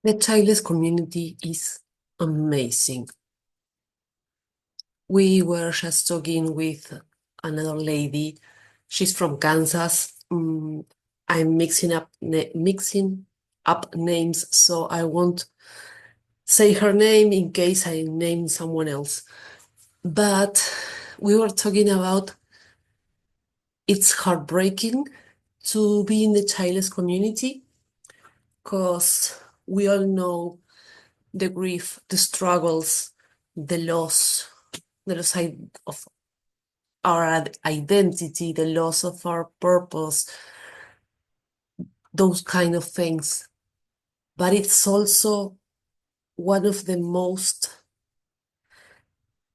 The Childless community is amazing. We were just talking with another lady. She's from Kansas. I'm mixing up names, so I won't say her name in case I name someone else. But we were talking about it's heartbreaking to be in the childless community because we all know the grief, the struggles, the loss, of our identity, the loss of our purpose, those kind of things. But it's also one of the most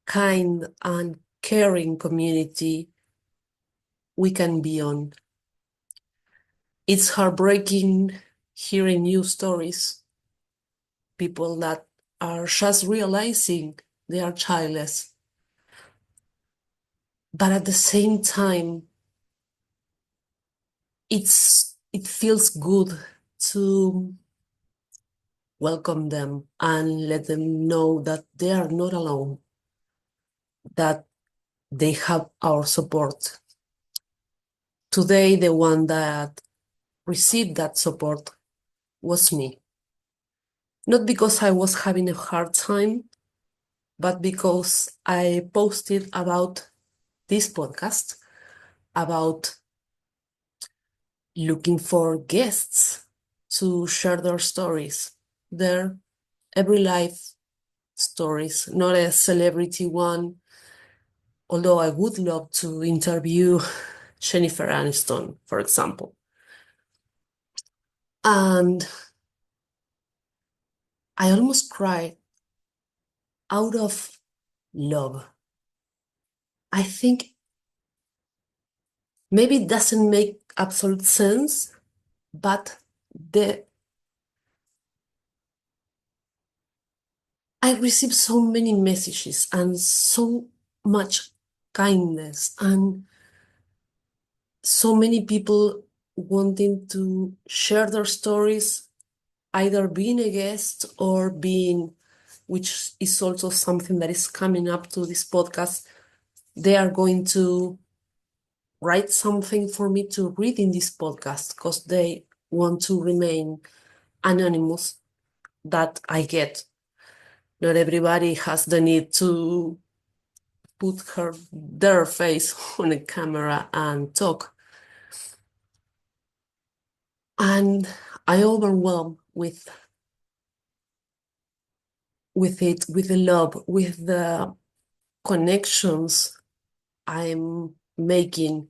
kind and caring community we can be on. It's heartbreaking hearing new stories, people that are just realizing they are childless. But at the same time, it feels good to welcome them and let them know that they are not alone, that they have our support. Today, the one that received that support was me. Not because I was having a hard time, but because I posted about this podcast, about looking for guests to share their stories, their every life stories, not a celebrity one, although I would love to interview Jennifer Aniston, for example. And I almost cried out of love. I think maybe it doesn't make absolute sense, but the I received so many messages and so much kindness and so many people wanting to share their stories, either being a guest or being, which is also something that is coming up to this podcast. They are going to write something for me to read in this podcast because they want to remain anonymous. That I get. Not everybody has the need to put their face on a camera and talk. And I overwhelmed with it, with the love, with the connections I'm making,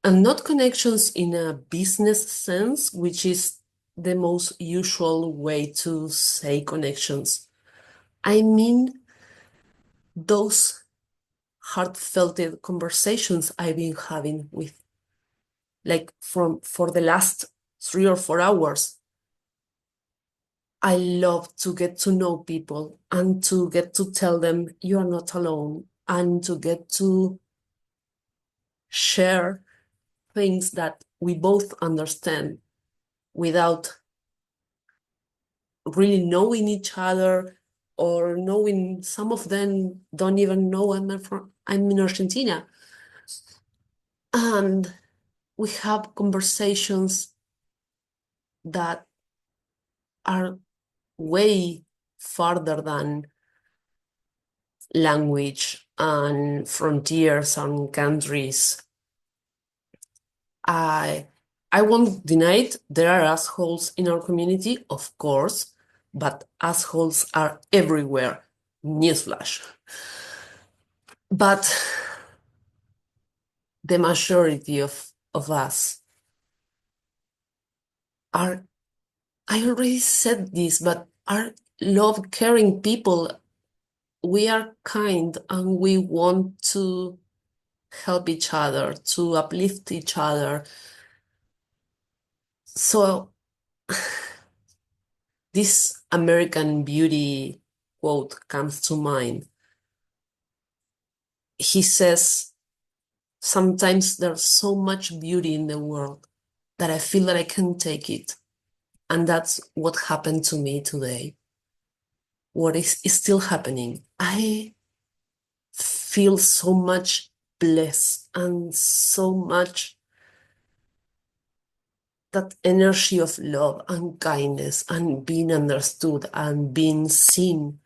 and not connections in a business sense, which is the most usual way to say connections. I mean, those heartfelt conversations I've been having with, like, for the last 3 or 4 hours. I love to get to know people and to get to tell them you are not alone and to get to share things that we both understand without really knowing each other or knowing some of them don't even know I'm in Argentina. And we have conversations that are way farther than language and frontiers and countries. I I won't deny it. There are assholes in our community, of course, but assholes are everywhere. Newsflash. But the majority of us are, I already said this, but are love caring people. We are kind and we want to help each other, to uplift each other. So this American Beauty quote comes to mind. He says, sometimes there's so much beauty in the world that I feel that I can't take it. And that's what happened to me today. What is still happening. I feel so much bliss and so much that energy of love and kindness and being understood and being seen,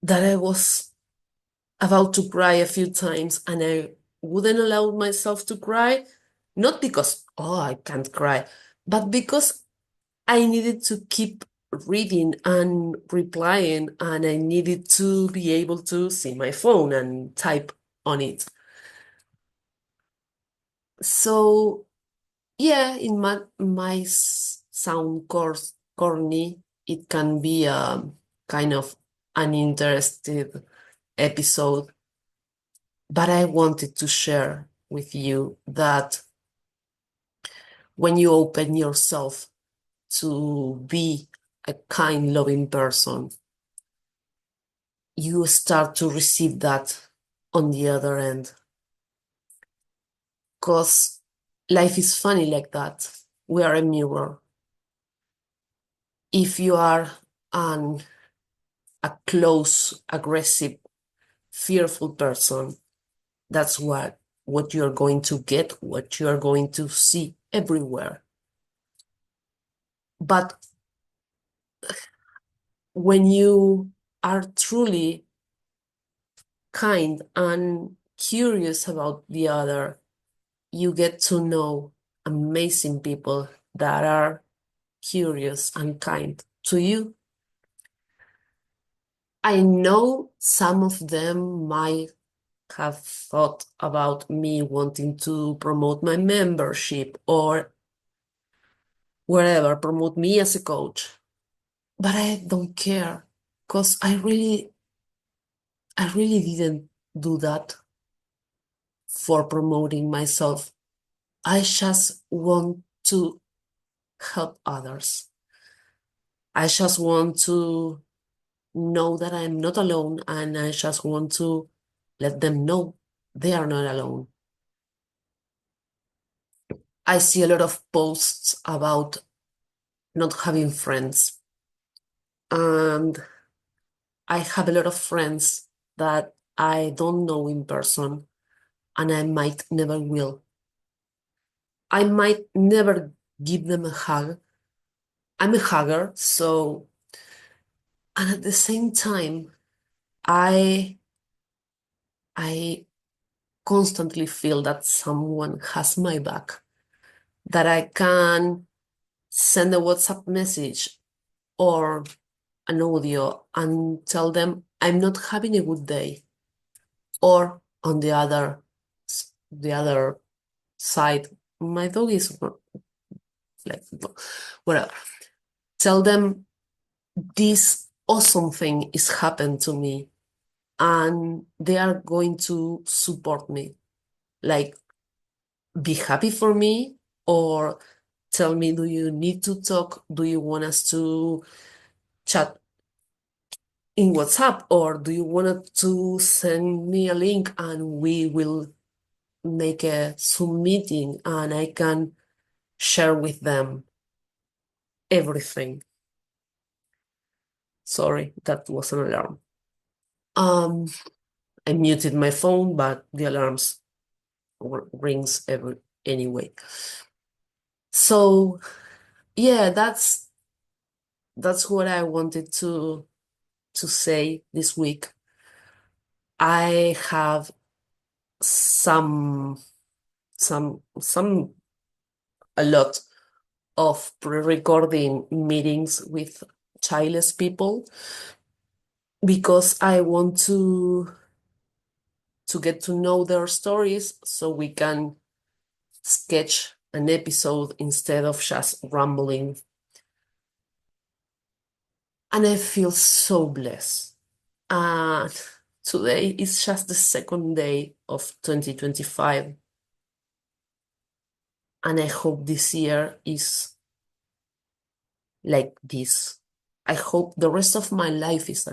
that I was about to cry a few times and I wouldn't allow myself to cry, not because, oh, I can't cry, but because I needed to keep reading and replying, and I needed to be able to see my phone and type on it. So yeah, in my sound course corny, it can be a kind of uninterested episode, but I wanted to share with you that when you open yourself to be a kind, loving person, you start to receive that on the other end. Because life is funny like that. We are a mirror. If you are an, a close, aggressive, fearful person, that's what you're going to get, what you're going to see everywhere. But when you are truly kind and curious about the other, you get to know amazing people that are curious and kind to you. I know some of them might have thought about me wanting to promote my membership or wherever, promote me as a coach. But I don't care because I really didn't do that for promoting myself. I just want to help others. I just want to know that I'm not alone, and I just want to let them know they are not alone. I see a lot of posts about not having friends, and I have a lot of friends that I don't know in person, and I might never will. I might never give them a hug. I'm a hugger, so, and at the same time, I I constantly feel that someone has my back, that I can send a WhatsApp message or an audio and tell them I'm not having a good day. Or on the other side, my dog is like whatever. Tell them this awesome thing is happened to me and they are going to support me. Like be happy for me or tell me, do you need to talk? Do you want us to chat in WhatsApp, or do you want to send me a link and we will make a Zoom meeting and I can share with them everything? Sorry, that was an alarm. Um, I muted my phone, but the alarms rings anyway. So yeah, that's what I wanted to say this week. I have some a lot of pre-recording meetings with childless people because I want to get to know their stories so we can sketch an episode instead of just rambling. And I feel so blessed. And today is just the second day of 2025. And I hope this year is like this. I hope the rest of my life is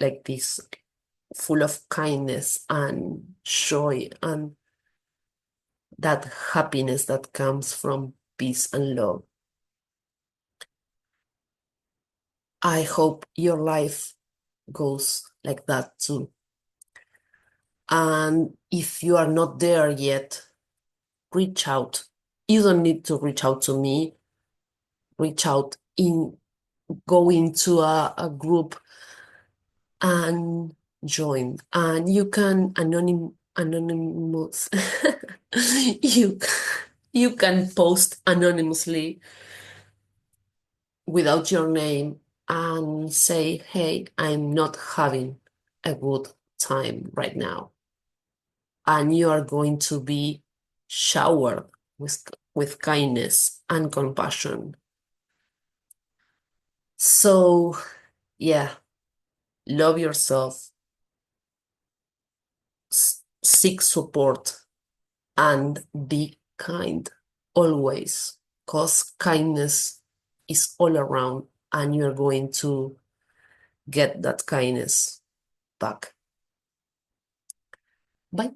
like this, full of kindness and joy and that happiness that comes from peace and love. I hope your life goes like that too. And if you are not there yet, reach out. You don't need to reach out to me. Reach out go into a group and join. And you can anonymous you you can post anonymously without your name and say, hey, I'm not having a good time right now. And you are going to be showered with kindness and compassion. So, yeah, love yourself, seek support, and be kind always, because kindness is all around, and you're going to get that kindness back. Bye.